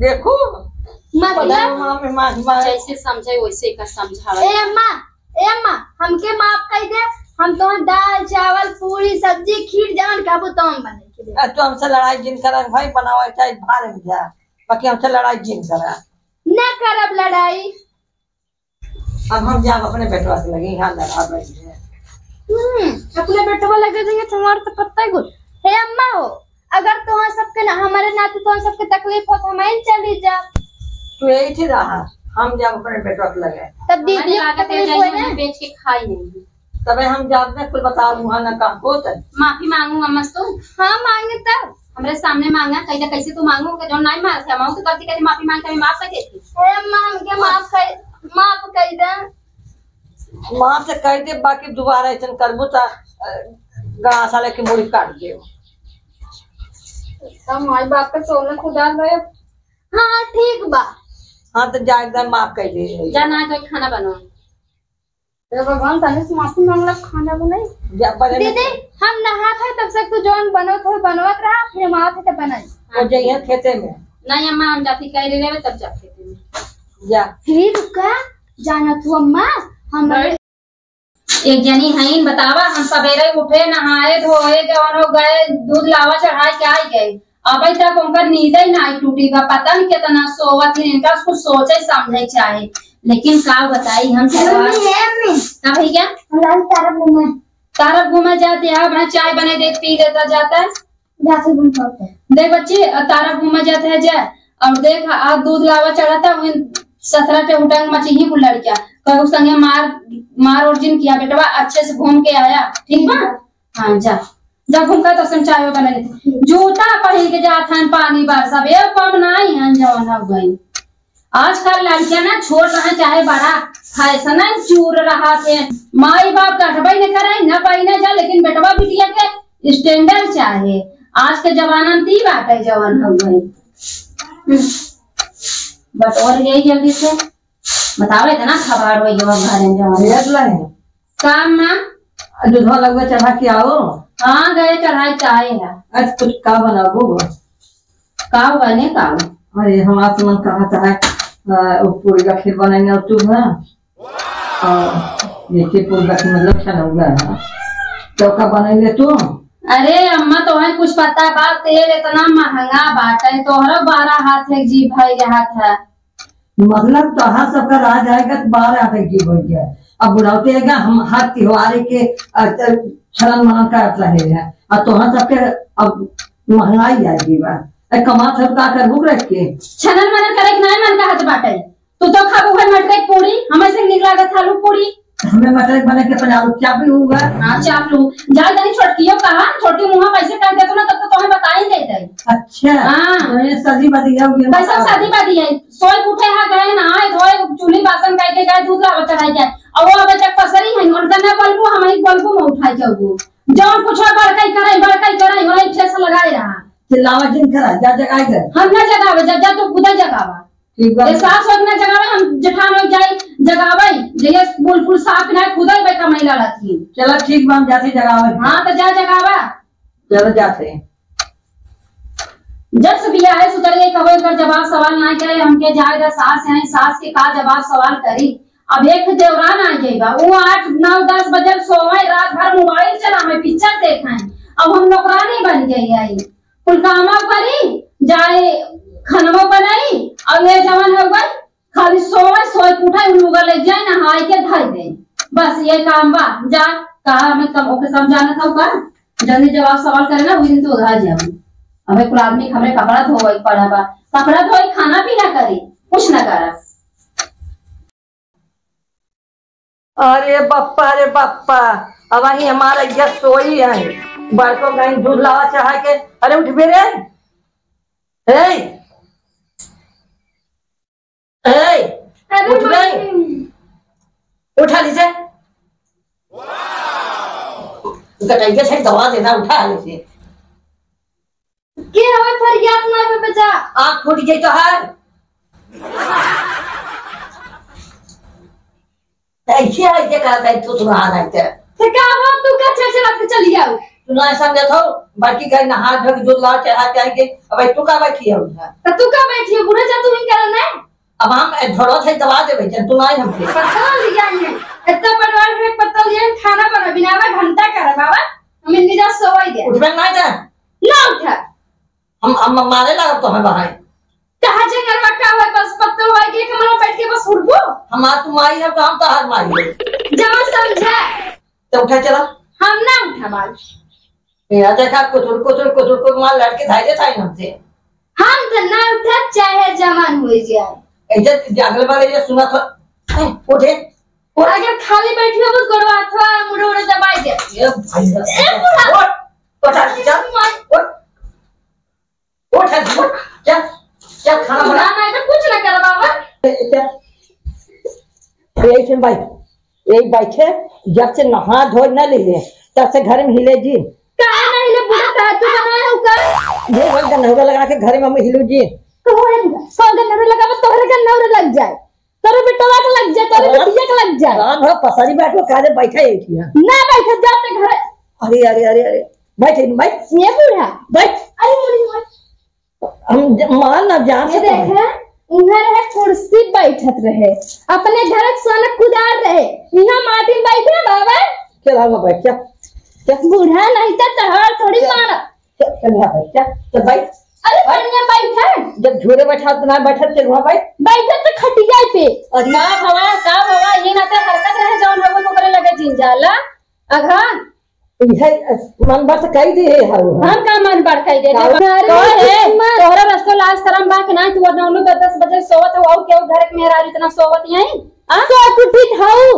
देखो मतलब जैसे समझे वैसे का समझा। ए अम्मा हमके माफ कर दे। हम तो दाल चावल पूरी सब्जी खीर जान खाबो तो हम बने के तो हमसे लड़ाई जिन करा भाई बनाओ चाहे भार में जा, बाकी हमसे लड़ाई जिन करा न करब लड़ाई। अब हम जाब अपने बेटवा से लगे यहाँ लड़ा रही है। अपने बेटवा लगे देंगे तुम्हारे तो पत्ता ही गुल। हे अम्मा हो, अगर तो सबके ना हमारे नाते तो सबके तकलीफ हो तो हमें चली जा। तू यही थी रहा, हम जाब अपने बेटवा से लगे तब दीदी बेच के खाई नहीं। तबे हम जाब ने कुल बताओ वहाँ न कहा को माफी मांगू अम्मा तो। हाँ मांगे तब हमरे सामने मांगा कैसे तू मांगू जो नहीं मांग थे मांगू तो गलती करे माफी मांग के माफ कर देती। हे अम्मा हमके माफ कर दे। माफ से कह दे, बाकी दोबारा ऐसा करबो तो गड़ा साले की मुड़ी काट दे। माई बाप का सोना खुदा रहे। हाँ ठीक बा। हाँ तो जा एकदम माफ कर दे। जा ना कोई खाना बनाओ। भगवान तने से माफी मांगला खाना बनाई। दीदी हम नहा थे तब से तू जौन बनत रहा फिर हम आते तो बनाई। और जइए खेते में। नहीं अम्मा हम जाती कह लेवे तब जा खेते में। जा फिर का जाना तू अम्मा हम एक जनी है बतावा हम सवेरे उठे नहाए धोए जवान हो गए दूध लावा चढ़ाए क्या ही गए अभी तक उनका नींद ही नहीं टूटी बा। पता नहीं कितना सोवत है इनका उसको सोचे समझे चाहे लेकिन का बताई हम का भैया तारब घूमे जाते हैं अपना चाय बने दे पी लेता जाता है देख बच्ची तारब घूमे जाते है जा और देख आज दूध लावा चढ़ाता 17 टे उठंग मची ही लड़किया कहू संगे मार और जिन किया बेटवा अच्छे से घूम के आया ठीक बा। हाँ जा जब घूम कर तो चाय बना लेते जूता पहन के जात हैं पानी बार सब ये कम नहीं है जवान हो गई। आजकल लड़कियां ना छोड़ रहे चाहे बड़ा फैशन चूर रहा थे माई बाप कटबे न करे न पहने जा लेकिन बेटवा बिटिया के स्टैंडर्ड चाहे आज के जमाना में ती बात है जवान हो गई। बट और यही जल्दी से बतावे थे ना खबर हो जवान काम ना दूधवा लगवा चढ़ा के आओ। हाँ गए चढ़ाई चाहे है। आज कुछ का बनाबो का बने का। अरे हम आपसे मन कहा था पूरी का खीर बनाएंगे तू है देखिए पूरी का खीर मतलब अच्छा होगा है तो का बनाएंगे तू। अरे अम्मा तो है कुछ पता बात तेल इतना महंगा बात है तोहरा 12 हाथ है जी भाई हाथ है मतलब तो हाथ सबका रह जाएगा तो 12 हाथ जी बन गया। अब बुढ़ाते है हम हाथ त्योहार के छलन मन कर रहे हैं और तो सबके अब महंगाई जाएगी बात कमा सब का कर भूख रख के छनन मनन करे नहीं मन का हाथ बाटे तू तो खाबू है मटर की पूरी हमें से निक लागत आलू पूरी हमें मटर बने के पंजाब चापली होगा। हां चापलू जाल तनी छोटकियो कहां छोटी मुंह पैसे कर दे तो ना तब तो तुम्हें बता ही देते। अच्छा हां ये शादी बादी है पैसा शादी बादी है सोए उठे हा गए नहाए धोए चूल्ही बासन काट के गए दूध लावा चढ़ाई जाए और वो अब तक पसरी है उनका ना बल्बू हम ही बल्बू में उठाई जाऊ जौन कुछ बड़काई कराई वही ठेस लगाए रहा चिल्लावा जिन करा जा जगाई दे हम ना जगावे जा तो खुदा जगावा ठीक बा। ये सास वक्त ना जगावे हम जेठान हो जाए जगावे ये फुल साफ ना खुदा ही कमाई लड़ती। चलो ठीक बा हम जाते जगावे। हां तो जा जगावा चलो जाते जब से बिया है सुतर के कबे कर जवाब सवाल ना करे हमके जाए सास है सास के का जवाब सवाल करी। अब एक देवरान आ जाएगा वो 8 9 10 बजे सोए रात भर मोबाइल चलावे पिक्चर देखे अब हम नौकरानी बन गई आई कुल कामा करी जाए खाना बनाई और ये जवान हो गई खाली सोए उठा उठा ले जाए नहाई के धाई दे बस ये काम बा जा कहा हमें कम ओके समझाना था का जल्दी जवाब सवाल करे ना उस दिन तो उधार जाए हमें कुल आदमी हमें कपड़ा धोई पड़ा बा कपड़ा धोई खाना पीना करी कुछ ना करा। अरे बप्पा अब वही हमारा इज्जत सोई है बड़को गई दूध लावा चढ़ा के। अरे उठ बे रे उठ गई उठा लीजिए कटाइए से दवा देना उठा लीजिए के हमें फरियाद ना पे बचा आँख फूट गई तो हार ऐसे करता है तू सुना रहा है क्या हुआ तू क्या चल चल के चली जाओ तू ना समझत हो बाकी गई नहा धो के दूध ला चढ़ा के आएंगे। अब तू का बैठी है उधर तो तू का बैठी है बुढ़ा जा तू ही कर ना। अब हम धरो थे दबा देबे चल तू नहीं हमके पता लिया है इतना परिवार में पता लिया खाना बना बिना घंटा कर बाबा हमें निजा सोई दे उठबे नहीं जा ना उठा हम मारे लगा तो है भाई कहा जे करवा का है बस पत्तो हुआ के कमरा बैठ के बस उड़बो हम तू माई है तो हम तो हार मारी जमा समझा तो उठा चला हम ना उठा बाल ये देखा कुतुर को मार लड़के धाइजे था हमसे हम तो ना उठा चाहे जमान हो जाए ऐसे अगले बार ये सुना था उठे और अगर खाली बैठी हो तो गोड़वा अथवा मुड़े उड़े दबाई दे ये भाई ए बुढ़ा उठ क्या खाना बना ना तो कुछ ना कर बाबा यही भाई यही बैठे जब से नहा धो न ले तब से घर में हिले जी काहे नहीं ले बुढ़ा का तू बनाया हो का ये वक्त नौरा लगा के घर में हम हिलू जी तोरे सौगन नौरा लगा तोरे का नौरा लग जाए तोरे बेटवा का लग जाए तोरे बेटिया का लग जाए रात भर पसारी बैठ के काजे बैठा है थी ना बैठ जाते घर अरे अरे अरे अरे बैठे भाई ये बुढ़ा बैठ अरे मुड़ी हम मान ना जान ये देखे उधर है कुर्सी बैठत रहे अपने घर के सोना कुदार रहे यहाँ माटी में बैठे बाबा चला मैं बैठ क्या बूढ़ा नहीं था तहार थोड़ी मारा चल बैठ चल भाई अरे बढ़िया बैठा जब झूले बैठा तो ना बैठा चल वहां भाई बैठा तो खटिया पे अरे का हवा ये ना ते हरकत रहे जौन होगो ओकरे लगे जिंजाला अघन ये मन बात कह दे है हम का मन बढ़ दे तो है तोहरा रस्तो लाज शरम बा के ना तू 9-10 बजे सोवत हो और केहू घर के मेहरा इतना सोवत यही तो कुटी थाऊ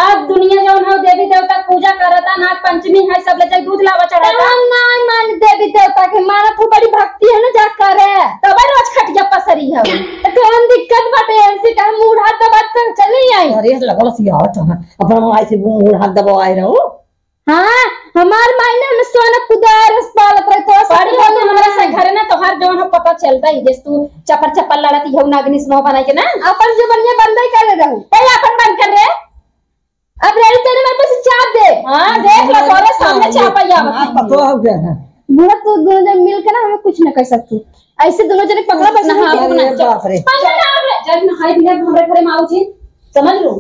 अब दुनिया जौन हो देवी देवता पूजा करता नाग पंचमी है सब ले जाके दूध लावा चढ़ाता हम ना मान देवी देवता के माना तो बड़ी भक्ति है ना जा करे तो बड़ रोज खटिया पसरी है तो हम दिक्कत बाटे ऐसे का मुंह हाथ दबा कर चली आई अरे लगल सिया तो अपना माई से मुंह हाथ दबाए रहो हां हमार मायने में सोना कुदार अस्पताल पर तो साड़ी को हमरा से घर ना तोहार जौन हो पता चलता ही जस तू चपर चप्पल लड़ती हो नागनी स्नो बनाई के ना अपन जबनिया बंद ही कर रहू पहले अपन बंद कर रे अब रेडी तेरे मेरे पास चाप दे हां देख लो तोरे सामने चापैया तो हो गया है बुढ़ा तो दोनों जन मिल के ना हमें कुछ न कर सकती ऐसे दोनों जने पकड़ा बस ना बाप रे जब नहाई बिना हमरे घरे में आऊ छी समझ लो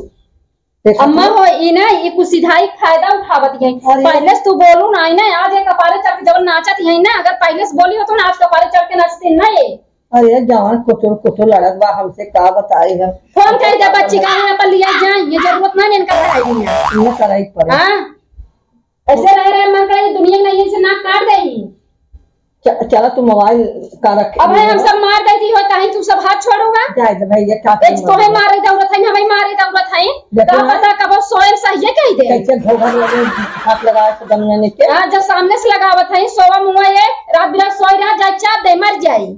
अम्मा हो ई ना ये कुछ सीधाई फायदा उठावत है पहले तू बोलू ना आई ना आज एक कपारे चढ़ के जब नाचत है ना अगर पहले से बोली हो तो ना आज कपारे चढ़ के नाचती ना ये अरे जवान कुछ लड़त बा हमसे का बताई है फोन कर दे बच्ची का यहाँ पर लिया जाए ये जरूरत ना इनका पढ़ाई ये कराई पड़े हां ऐसे रह मन करे दुनिया में यहीं से नाक काट देगी चला तू मोबाइल का रख अब है हम सब मार देती हो कहीं तू सब हाथ छोड़ूंगा जाए दे भाई ये का तो है मारे दौड़त है हमें मारे दौड़त है का पता कब सोए सही कह दे कैसे घोघा लगे हाथ लगाए तो दम ने के हां जब सामने से लगावत है सोवा मुआ ये रात बिरात सोई रहा जाए चाप दे मर जाई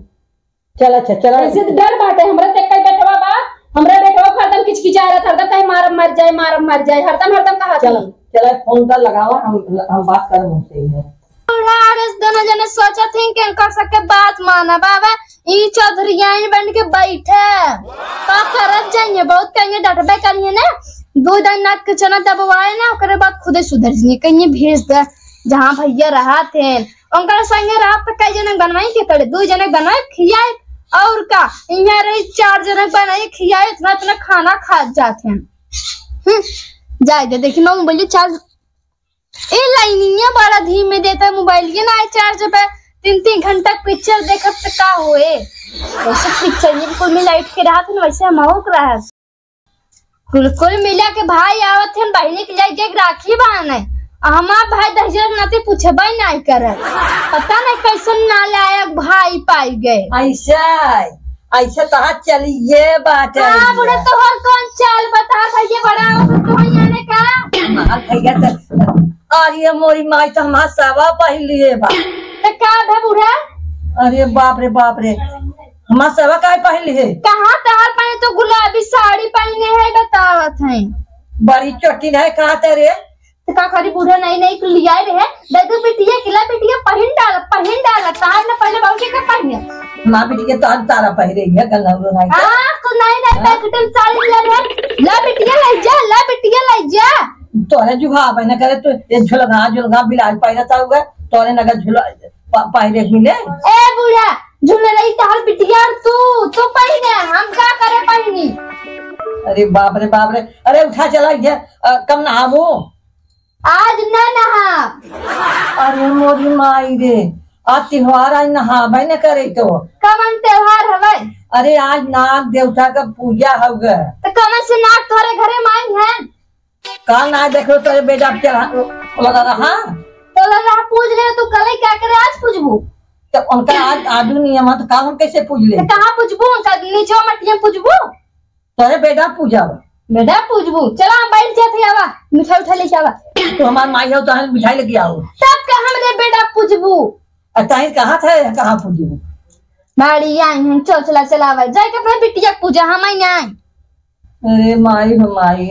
चला ऐसे डर बाटे हमरा ते कई बेटवा बा हमरा बेटवा हरदम किचकिचा रहा हरदम कहीं मार मर जाए हरदम कहा चला फोन का लगावा हम बात कर मुझसे है दोनों जने सोचा थे कि कर सके बात माना बाबा ई चौधरी आई बन के बैठे का करत जाइए बहुत कहीं डटबे करिए ना दो दिन नाक के चना दबवाए ना ओकरे बाद खुदे सुधर जाइए कहीं भेज दे जहां भैया रहा थे उनका संगे रात तक कई जने बनवाई के करे 2 जने बनाए खियाए और का यहाँ रही 4 जने बनाए खियाए इतना खाना खा जाते हैं जाए दे देखी मैं मोबाइल चार्ज ए लाइनिया बड़ा धीमे देता है मोबाइल ये ना चार्ज पे 3 घंटा पिक्चर देखत त का होए वैसे पिक्चर ये कुल में लाइट के रात में वैसे हमहु रहा कुल मिला के भाई आवत हैं बहनी के लिए एक राखी बांधे हमार भाई दहजर नाते पूछे भाई नहीं करे पता नहीं कैसे ना लायक भाई पाई गए ऐसा कहा चली ये बात है हां बुढ़ा तो हर कौन चाल बता भैया बड़ा तो याने का भैया अरे मोरी माई तो हमारा सवा पहलिए बा तो का भा बुढ़ा अरे बाप रे हमारा सवा का पहली है कहाँ तार पहने तो गुलाबी साड़ी पहने है बतावत है बड़ी चोटी है कहाँ तेरे तो का करी बूढ़ा नहीं लिया रहे दादू बिटिया किला बिटिया पहन डाल तार न पहले बाबू के पहने मां बिटिया तो तारा पहरे है गंगा नहीं हां तो नहीं पैकेट साड़ी ले बिटिया ले जा तोरे जुगा बहना करे तो ये झुलगा बिलाज पैदा हुआ तोरे नगर झूला पहले मिले। ए बुढ़ा झूले रही तहर बिटिया तू पहिने हम का करे पहिनी। अरे बाप रे बाप रे, अरे उठा चला गया कम नहामो आज न नहा। अरे मोरी माई रे, आज त्योहार आज नहाबे न करे तो कमन त्योहार हवे। अरे आज नाग देवता का पूजा होगा तो कमन से नाग तोरे घरे माई है। काल ना देखो तेरे बेटा चला लगा रहा तो लगा पूज ले तू कल क्या करे आज पूजबू। तो उनका आज आदू नियम है तो काल हम कैसे पूज ले। तो कहाँ पूजबू उनका नीचे मटिया पूजबू। तेरे बेटा पूजा बेटा पूजबू चला हम बैठ जाते आवा मिठाई उठा लेके आवा। तो हमार माई हो तो हम मिठाई लेके आओ तब का हमरे बेटा पूजबू। अताई कहाँ थे कहाँ पूजबू बाड़ी आई हैं चल चला चलावा जाए के अपने बिटिया पूजा हम आई नहीं। अरे माई हो माई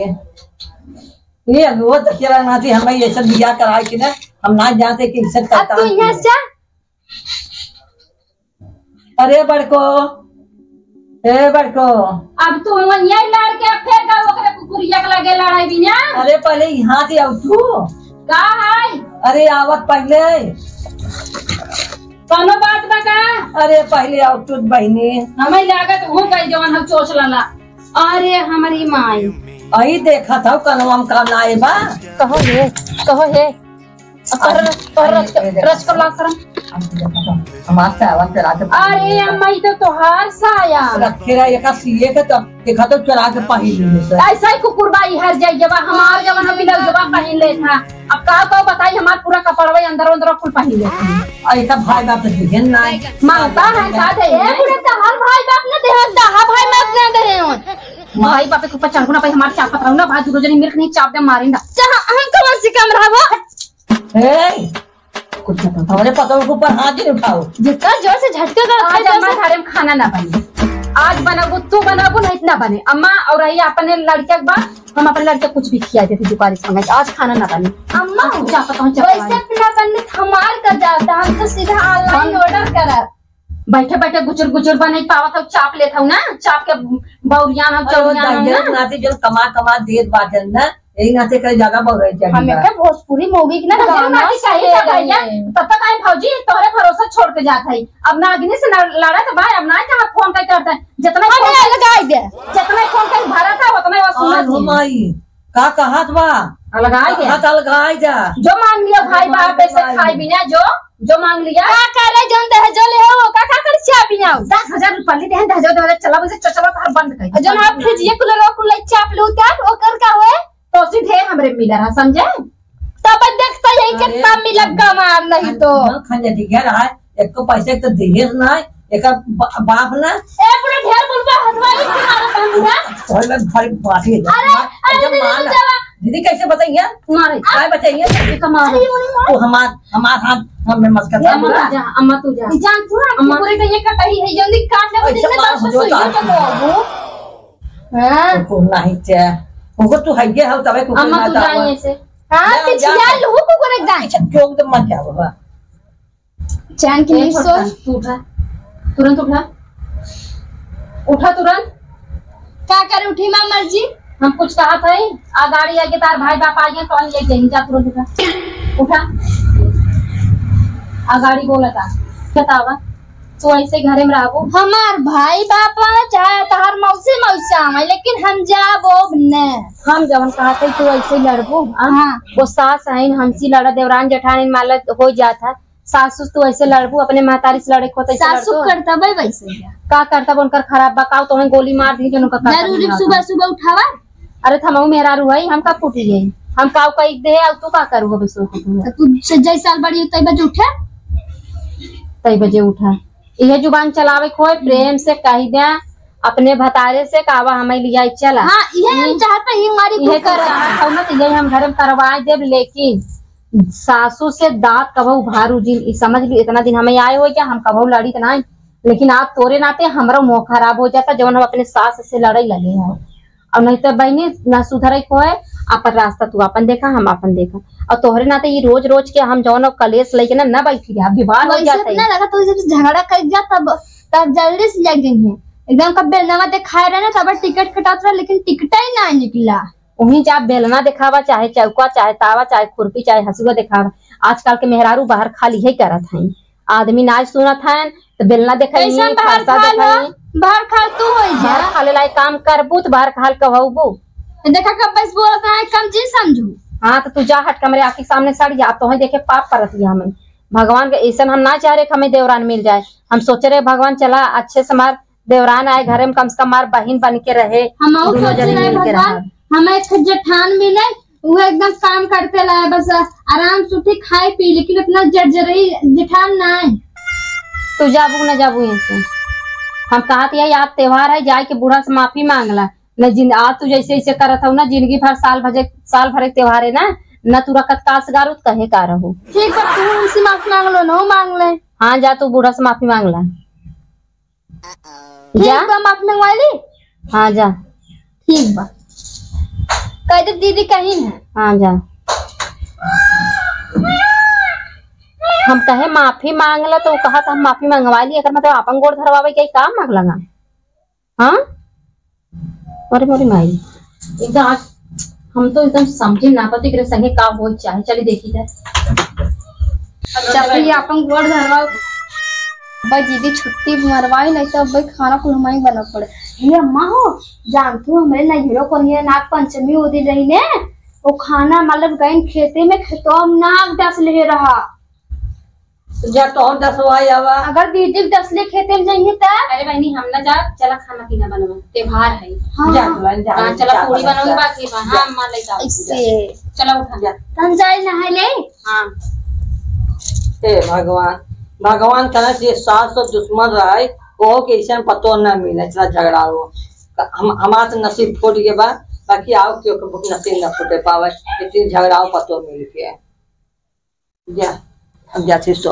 ये वो तकिया नाती हमें ये सब बिया कराए कि ना हम ना जानते कि इज्जत करता। अब तू यहाँ से जा। अरे बड़को ए बड़को अब तू यही लड़ के फिर का ओकरे कुकुरिया के लगे लड़ाई भी ना। अरे पहले यहाँ से आओ तू का है। अरे आवत पहले कोनो बात बका। अरे पहले आओ तू बहनी हमें लागत हो गई जवन हम चोच लला। अरे हमारी माई आई देखा था कनवम का नाए बा कहो हे रच कर ला शरम। हमारे से आवाज चला के अरे अम्मा ये तो तोहार साया रखे रहा एक सीए के तो देखा तो चला के पहन ले ऐसा ही कुकुरबाई हर जाई जब हमार जवन हम मिलल जब पहन ले था। अब का बताई हमार पूरा कपड़वा अंदर अंदर फुल पहन ले था। ऐसा भाई बाप तो दिखन ना मांगता है का दे ए बुढ़े तो हर भाई बाप ने दे दहा भाई मत ना दे हों। भाई बाप के ऊपर चढ़ना पे हमार चाप पतरा ना भाई रोजनी मिर्ख नहीं चाप दे मारेंगा। जहां हम कम से कम रहबो। ए कुछ हमारे पतों के ऊपर हाथ ही उठाओ जितना जोर से झटका कर आज हमारे घर में खाना ना बने। आज बनाबो तू बनाबो नहीं इतना बने अम्मा और रही अपने लड़के के बाद हम अपने लड़के कुछ भी खिया देते दुकान से मंगाई। आज खाना ना बने अम्मा चाप पता वैसे अपना बनने हमार कर जाता हम तो सीधा ऑनलाइन ऑर्डर करब। बैठे बैठे गुचर गुचर बने पावा था चाप लेता हूँ ना चाप के बौरियान हम चौरियान ना नाते जो कमा देत बाटन ना यही नाते कहीं ज्यादा बोल रहे थे हमें क्या भोजपुरी मूवी की ना गाना सही था भैया। तब तक आई भौजी तोरे भरोसा छोड़ के जाता है। अब नागिनी से लड़ा था भाई अब ना कहा फोन कर करता है जितना लगाई दे जितना फोन कर भरा था उतना वसूल माई का कहा बा लगाई दे हाथ लगाई जा जो मांग लिया भाई बाप ऐसे खाई बिना जो मांग लिया का करे जन दे जो ले हो का कर चाप बिना 10,000 रुपया ले दे दे चला बसे चचवा तार बंद कर जन आप फ्रिज ये कूलर चाप लो क्या वो कर होए तो सीधे हमरे मिलर है समझे। तब देखता यही कितना मिलक कमार नहीं तो खंजा ठीक है रहा एक तो पैसे तो देर ना एक बाप ना ए पूरा ढेर बोलबा हदवाई तुम्हारा बंदा और मैं घर बाटे अरे दीदी कैसे बताइए मारे काय बताइए कमार तो हमार हाथ हमें मस्का था अम्मा तू जा जान पूरा पूरे का ये कटाई है जल्दी काट ले जितना दस सुई तो बाबू हां को नहीं चे उनको तू हइये हो तबे को अम्मा तू जा यहीं से हां ते छिया लहू को करे गाय जोक दे मत जाओ बाबा चैन की नहीं सोच तू उठा तुरंत उठा तुरंत क्या करे उठी मां मर्जी हम कुछ कहा था आ गाड़ी आगे तार भाई बाप आ गए कौन ले गई जा तुरंत उठा आ गाड़ी बोला था बतावा तो ऐसे घरे में रहो हमार भाई बापा चाहे तहार मौसी मौसा है लेकिन हम जाबो न हम जवन कहा थे तू ऐसे लड़बो हां वो सास है हमसी लड़ा देवरान जेठानी माला हो जाता सासू तू ऐसे लड़बू अपने महतारी से लड़े को सासू करता भाई वैसे का करता उनकर खराब बकाओ तो गोली मार दी जन का जरूरी सुबह सुबह उठावा। अरे थमाऊ मेरा रुई हम कब फूटी गई हम काव कई दे और तू का करू बेसो तू सज्जई साल बड़ी तई बजे उठे तई बजे उठा यह जुबान चलावे खोए प्रेम से कह दे अपने भतारे से कावा हमें लिया चला। हां ये हम चाहते ही हमारी ये कर रहा ना तो यही हम घर में करवा देब लेकिन सासू से दांत कबू भारू जी समझ ली इतना दिन हमें आए हो क्या हम कबू लड़ी ना लेकिन आप तोरे नाते हमारा मुंह खराब हो जाता जब हम अपने सास से लड़ाई लगे हैं और नहीं तो बहनी ना सुधर को है अपन रास्ता तू अपन देखा हम अपन देखा और तोहरे नाते ये रोज रोज के हम जौन कलेश लेके ना बैठी आप विवाह हो जाता है ना लगा तो झगड़ा कर जा तब जल्दी से लग गई है एकदम कब बेलना दिखाए रहे ना तब टिकट कटात रहा लेकिन टिकट ही ना निकला वहीं आप बेलना दिखावा चाहे चौका चाहे तावा चाहे खुरपी चाहे हसुआ दिखावा आजकल के मेहरारू बाहर खाली है करत हैं, आदमी नाच सुनत हैं तो बेलना देखाई कैसन बाहर फरसा खा देखाई। लो बाहर खा तू हो जा बाहर खाले लाई काम करबू तो बाहर खाल कहबू। देखा कब बस बोलत है कम चीज समझू। हाँ तो तू जा हट कमरे आके सामने सड़ जा, तो देखे पाप करत लिया हमें। भगवान के ऐसा हम ना चाह रहे कि हमें देवरान मिल जाए, हम सोच रहे भगवान चला अच्छे से मार देवरान आए घरे में, कम से कम मार बहन बन के रहे, हम दोनों सोच जने रहे मिल के भगवान रहा। हमें एक जेठान मिले वो एकदम काम करते लाए, बस आराम से उठी खाए पी, लेकिन इतना जर्जरी जेठान ना है। तू जाबू न जाबू यहाँ से, हम कहा था यार त्योहार है जाए के बूढ़ा से माफी मांगला न। जिन आज तू जैसे ऐसे करत हो ना जिंदगी भर साल भर त्योहार है ना, न तू रखत कासगार कहे का रहो। ठीक है तू उनसे माफी मांग लो ना मांग ले। हाँ जा तू बूढ़ा से माफी मांगला ठीक जा। बा माफी मंगवा ली। हाँ जा। ठीक बा कह दे दीदी कहीं है। हाँ जा। हम कहे माफी मांगला तो कहा था हम माफी मंगवा ली, अगर मतलब अपन गोड़ धरवावे के काम मांग लगा। हाँ अरे मोरी माई एकदम आज हम तो एकदम समझे ना पति के संगे का हो चाहे। चली देखी जाए अच्छा भैया अपन गोड़ धरवाओ भाई, दीदी छुट्टी मरवाई नहीं तो भाई खाना कुल हमारी बना पड़े। ये अम्मा हो जान तू हमारे नैहरों को नहीं नाग पंचमी हो दी रही ने, वो खाना मतलब गए खेते में खेतों में नाग डस ले रहा। जा तो और 10 वाई आवा। अगर दीदी डसले खेते में जाइए तो अरे बहनी हम ना जा, चला खाना पीना बनवा त्योहार है। हाँ जा दुल्हन जा। हाँ चला पूरी बनोगे बाकी हाँ मान ले जाओ। इससे चला उठा जा। तन जाए नहा ले। हाँ हे भगवान, भगवान कहना चाहिए सास और दुश्मन रहे वो के ऐसा पतो न मिले इतना झगड़ा हो। हम हमारा तो नसीब फूट गए बा, बाकी आओ क्यों नसीब न फूटे पावे, इतनी झगड़ा पतो मिल के। जा अब जाती सो।